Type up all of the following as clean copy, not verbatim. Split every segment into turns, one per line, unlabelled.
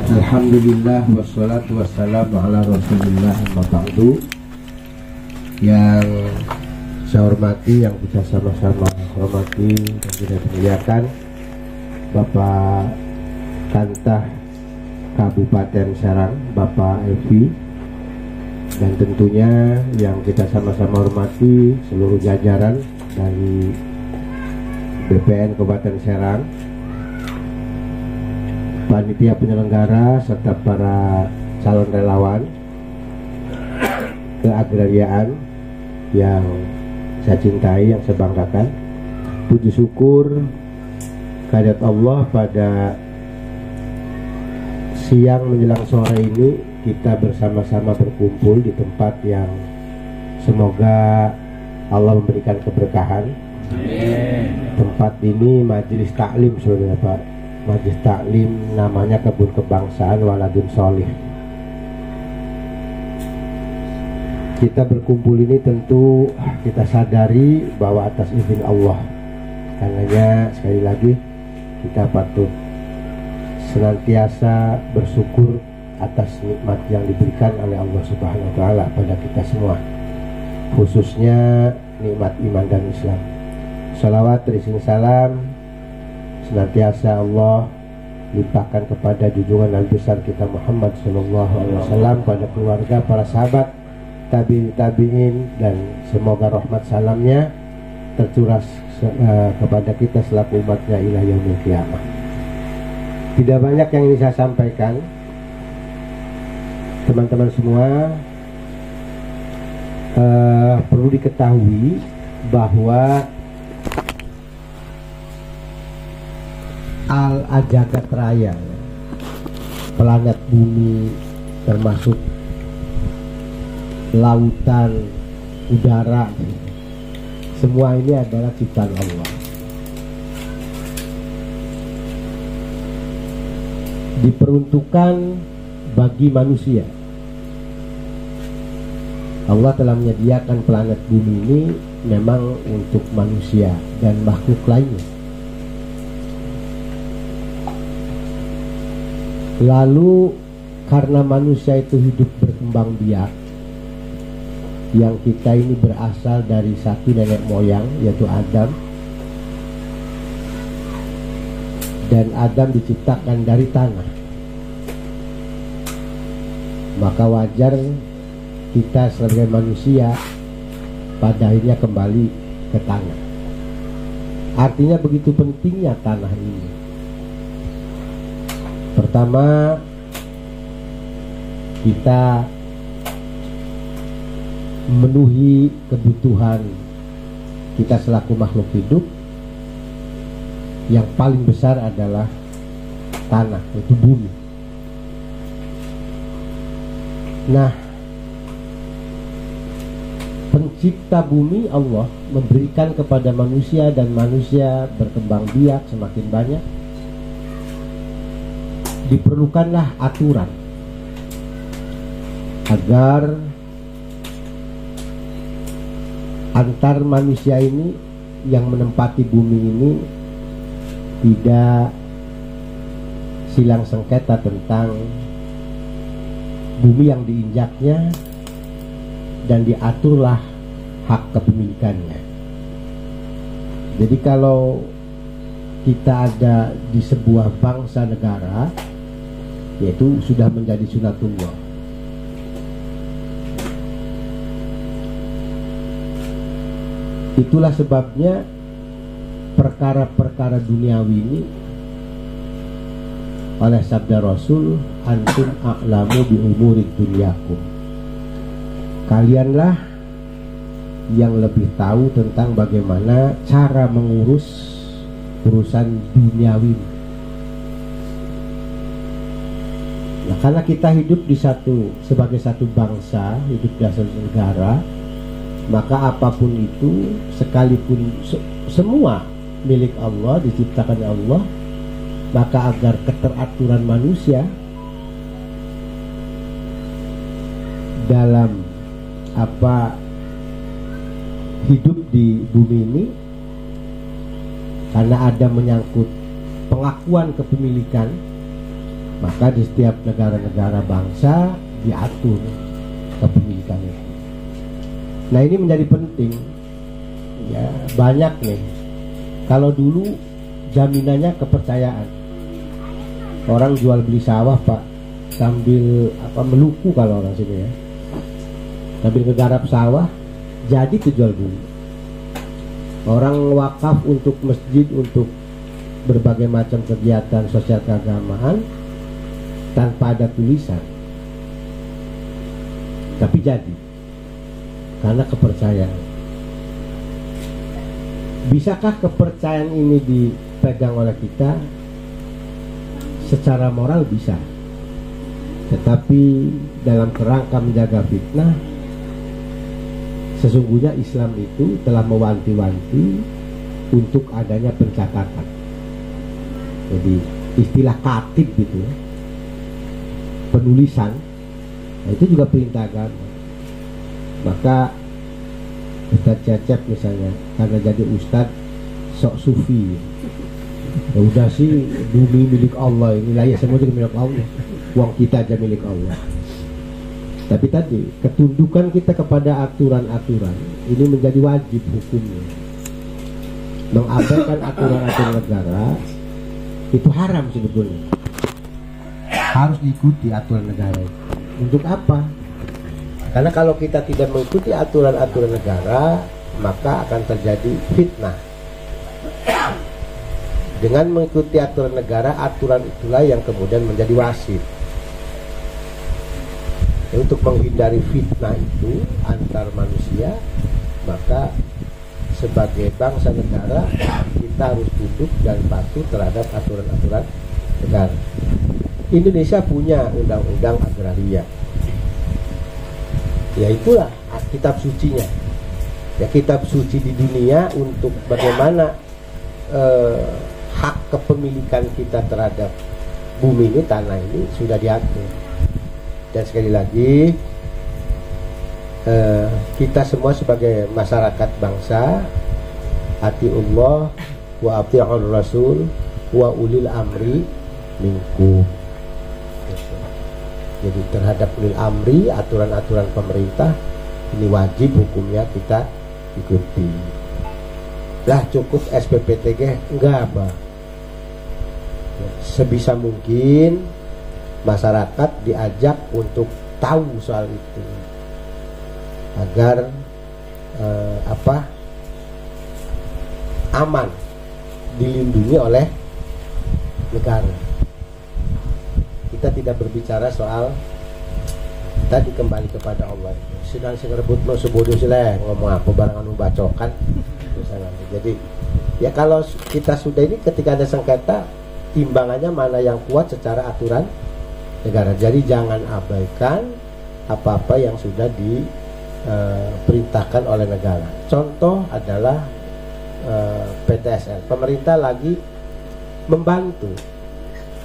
Alhamdulillah wassalatu wassalamu ala rasulillah amma ba'du. Yang saya hormati, yang kita sama-sama hormati dan tidak muliakan Bapak Kantah Kabupaten Serang, Bapak Evi, dan tentunya yang kita sama-sama hormati seluruh jajaran dari BPN Kabupaten Serang, panitia penyelenggara serta para calon relawan keagrariaan yang saya cintai, yang saya banggakan. Puji syukur kehadirat Allah pada siang menjelang sore ini kita bersama-sama berkumpul di tempat yang semoga Allah memberikan keberkahan. Amin. Tempat ini majelis taklim, saudara Pak. Majelis taklim namanya Kebun Kebangsaan Waladun Sholih. Kita berkumpul ini tentu kita sadari bahwa atas izin Allah. Karenanya sekali lagi kita patut senantiasa bersyukur atas nikmat yang diberikan oleh Allah Subhanahu wa taala pada kita semua, khususnya nikmat iman dan Islam. Salawat rizki salam senantiasa Allah limpahkan kepada junjungan Nabi besar kita Muhammad sallallahu alaihi wasallam, pada keluarga, para sahabat, tabi'in, dan semoga rahmat salamnya tercurah kepada kita selaku umatnya ila yaumil qiyamah. Tidak banyak yang ingin saya sampaikan, teman-teman semua. Perlu diketahui bahwa Al-Jagat Raya, planet bumi, termasuk lautan, udara, semua ini adalah ciptaan Allah. Diperuntukkan bagi manusia. Allah telah menyediakan planet bumi ini memang untuk manusia dan makhluk lainnya. Lalu karena manusia itu hidup berkembang biak, yang kita ini berasal dari satu nenek moyang, yaitu Adam, dan Adam diciptakan dari tanah, maka wajar kita sebagai manusia pada akhirnya kembali ke tanah. Artinya begitu pentingnya tanah ini. Pertama, kita memenuhi kebutuhan kita selaku makhluk hidup. Yang paling besar adalah tanah, yaitu bumi. Nah, pencipta bumi Allah memberikan kepada manusia, dan manusia berkembang biak semakin banyak. Diperlukanlah aturan agar antar manusia ini yang menempati bumi ini tidak silang sengketa tentang bumi yang diinjaknya, dan diaturlah hak kepemilikannya. Jadi kalau kita ada di sebuah bangsa negara, yaitu sudah menjadi sunatullah. Itulah sebabnya perkara-perkara duniawi ini oleh sabda Rasul, antum a'lamu bi umuri dunyakum, kalianlah yang lebih tahu tentang bagaimana cara mengurus urusan duniawi. Nah, karena kita hidup sebagai satu bangsa, hidup di satu negara, maka apapun itu, sekalipun semua milik Allah, diciptakan Allah, maka agar keteraturan manusia dalam hidup di bumi ini, karena ada menyangkut pengakuan kepemilikan, Maka di setiap negara-negara bangsa diatur kepemilikan itu. Nah ini menjadi penting ya, banyak nih. Kalau dulu jaminannya kepercayaan, orang jual beli sawah Pak sambil meluku kalau orang sini ya, sambil ngegarap sawah jadi kejual beli. Orang wakaf untuk masjid, untuk berbagai macam kegiatan sosial keagamaan tanpa ada tulisan, tapi jadi karena kepercayaan. Bisakah kepercayaan ini dipegang oleh kita? Secara moral bisa, tetapi dalam kerangka menjaga fitnah, sesungguhnya Islam itu telah mewanti-wanti untuk adanya pencatatan. Jadi istilah katib gitu, penulisan, nah itu juga perintah agama. Maka Ustadz Cecep misalnya, karena jadi Ustadz sok sufi, ya udah sih bumi milik Allah, ini lah ya semua juga milik Allah, uang kita aja milik Allah. Tapi tadi ketundukan kita kepada aturan-aturan ini menjadi wajib hukumnya. Mengabaikan aturan-aturan negara itu haram sebetulnya. Harus diikuti aturan negara. Untuk apa? Karena kalau kita tidak mengikuti aturan-aturan negara, maka akan terjadi fitnah. Dengan mengikuti aturan negara, aturan itulah yang kemudian menjadi wasit. Untuk menghindari fitnah itu antar manusia, maka sebagai bangsa negara kita harus tunduk dan patuh terhadap aturan-aturan negara. Indonesia punya undang-undang agraria. Ya itulah kitab sucinya. Ya kitab suci di dunia untuk bagaimana hak kepemilikan kita terhadap bumi ini, tanah ini sudah diatur. Dan sekali lagi kita semua sebagai masyarakat bangsa, atiullah wa atiur rasul wa ulil amri minkum. Jadi terhadap ulil amri, aturan-aturan pemerintah ini wajib hukumnya kita ikuti. Lah cukup SPPTG enggak apa? Sebisa mungkin masyarakat diajak untuk tahu soal itu, agar aman, dilindungi oleh negara. Kita tidak berbicara soal tadi, kembali kepada Allah. Sedang ngerebut mau sebodoh sila ngomong apa barangan bacokan. Jadi ya kalau kita sudah ini, ketika ada sengketa, timbangannya mana yang kuat secara aturan negara. Jadi jangan abaikan apa-apa yang sudah diperintahkan oleh negara. Contoh adalah PTSL. Pemerintah lagi membantu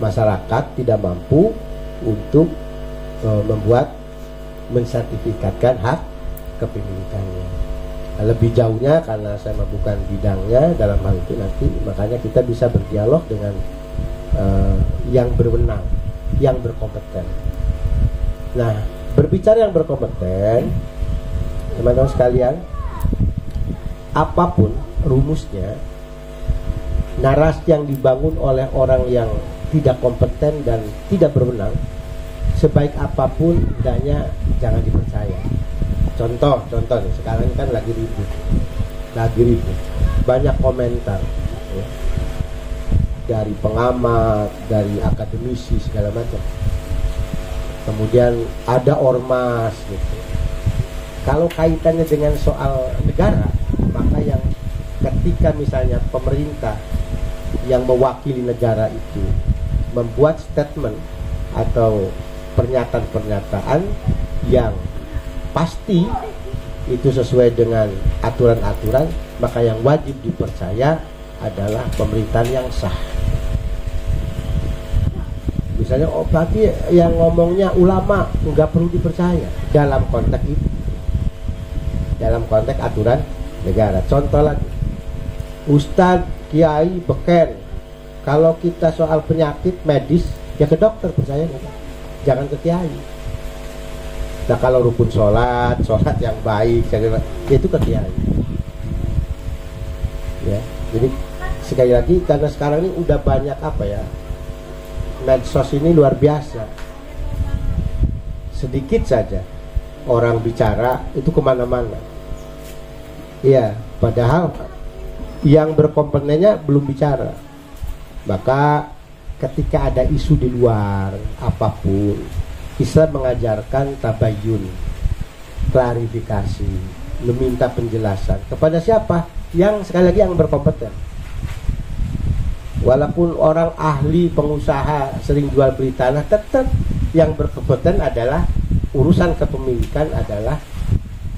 masyarakat tidak mampu untuk mensertifikatkan hak kepemilikannya. Lebih jauhnya, karena saya bukan bidangnya dalam hal itu nanti, makanya kita bisa berdialog dengan yang berwenang, yang berkompeten. Nah, berbicara yang berkompeten, teman-teman sekalian, apapun rumusnya, narasi yang dibangun oleh orang yang tidak kompeten dan tidak berwenang, sebaik apapun hendaknya jangan dipercaya. Contoh nih, sekarang kan lagi ribut, banyak komentar ya, dari pengamat, dari akademisi segala macam. Kemudian ada ormas gitu. Kalau kaitannya dengan soal negara, maka yang ketika misalnya pemerintah yang mewakili negara itu membuat statement atau pernyataan-pernyataan yang pasti itu sesuai dengan aturan-aturan, maka yang wajib dipercaya adalah pemerintahan yang sah. Misalnya, oh berarti yang ngomongnya ulama nggak perlu dipercaya dalam konteks itu, dalam konteks aturan negara. Contoh lagi, Ustadz Kiai beken, kalau kita soal penyakit medis Ya ke dokter, percaya nggak? Jangan ke kiai. Nah kalau rukun sholat yang baik, ya itu ke kiai. Ya, jadi sekali lagi karena sekarang ini udah banyak apa ya, medsos ini luar biasa. Sedikit saja orang bicara itu kemana-mana. Iya, padahal yang berkompetennya belum bicara. Maka ketika ada isu di luar apapun, Islam mengajarkan tabayun, klarifikasi, meminta penjelasan kepada siapa? Yang sekali lagi yang berkompeten. Walaupun orang ahli pengusaha sering jual beli tanah, tetap yang berkompeten adalah urusan kepemilikan adalah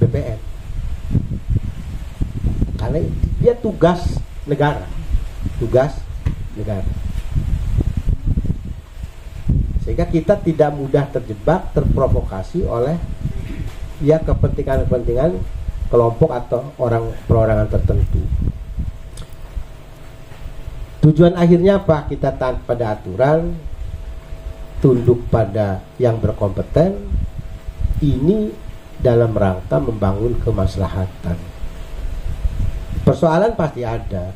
BPN. Karena dia tugas negara. Sehingga kita tidak mudah terjebak, terprovokasi oleh ya kepentingan-kepentingan kelompok atau orang perorangan tertentu. Tujuan akhirnya apa? Kita taat pada aturan, tunduk pada yang berkompeten. Ini dalam rangka membangun kemaslahatan. Persoalan pasti ada,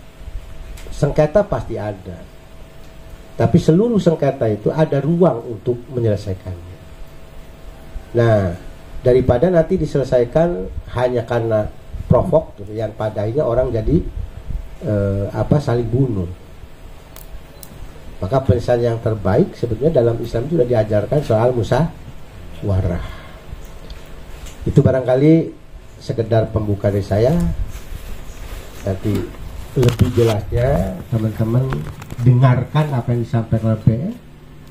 sengketa pasti ada, tapi seluruh sengketa itu ada ruang untuk menyelesaikannya. Nah, daripada nanti diselesaikan hanya karena provok yang pada akhirnya orang jadi saling bunuh. Maka pesan yang terbaik sebetulnya dalam Islam itu sudah diajarkan soal musyawarah. Itu barangkali sekedar pembuka dari saya. Nanti lebih jelasnya teman-teman dengarkan apa yang disampaikan oleh PE.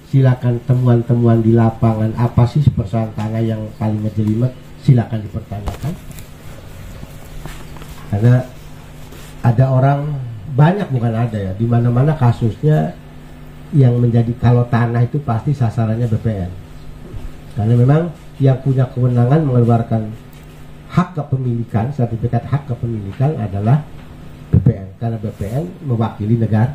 Silakan temuan-temuan di lapangan, apa sih persoalan tanah yang paling ngejelimet, silakan dipertanyakan. Karena ada orang banyak, bukan ada ya, di mana-mana kasusnya yang menjadi kalau tanah itu pasti sasarannya BPN. Karena memang yang punya kewenangan mengeluarkan hak kepemilikan, sertifikat hak kepemilikan adalah BPN, karena BPN mewakili negara.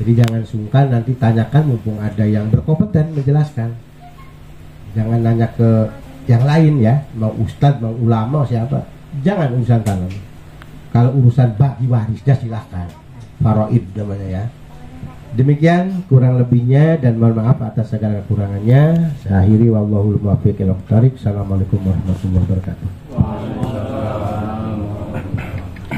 Jadi jangan sungkan, nanti tanyakan mumpung ada yang berkompeten menjelaskan. Jangan nanya ke yang lain ya, mau ustadz, mau ulama, siapa. Jangan urusan tanah. Kalau urusan bagi warisnya silahkan. Faraid namanya ya. Demikian kurang lebihnya dan mohon maaf atas segala kekurangannya. Saya akhiri, wallahul muwaffiq ila aqwamit thoriq. Assalamualaikum warahmatullahi wabarakatuh.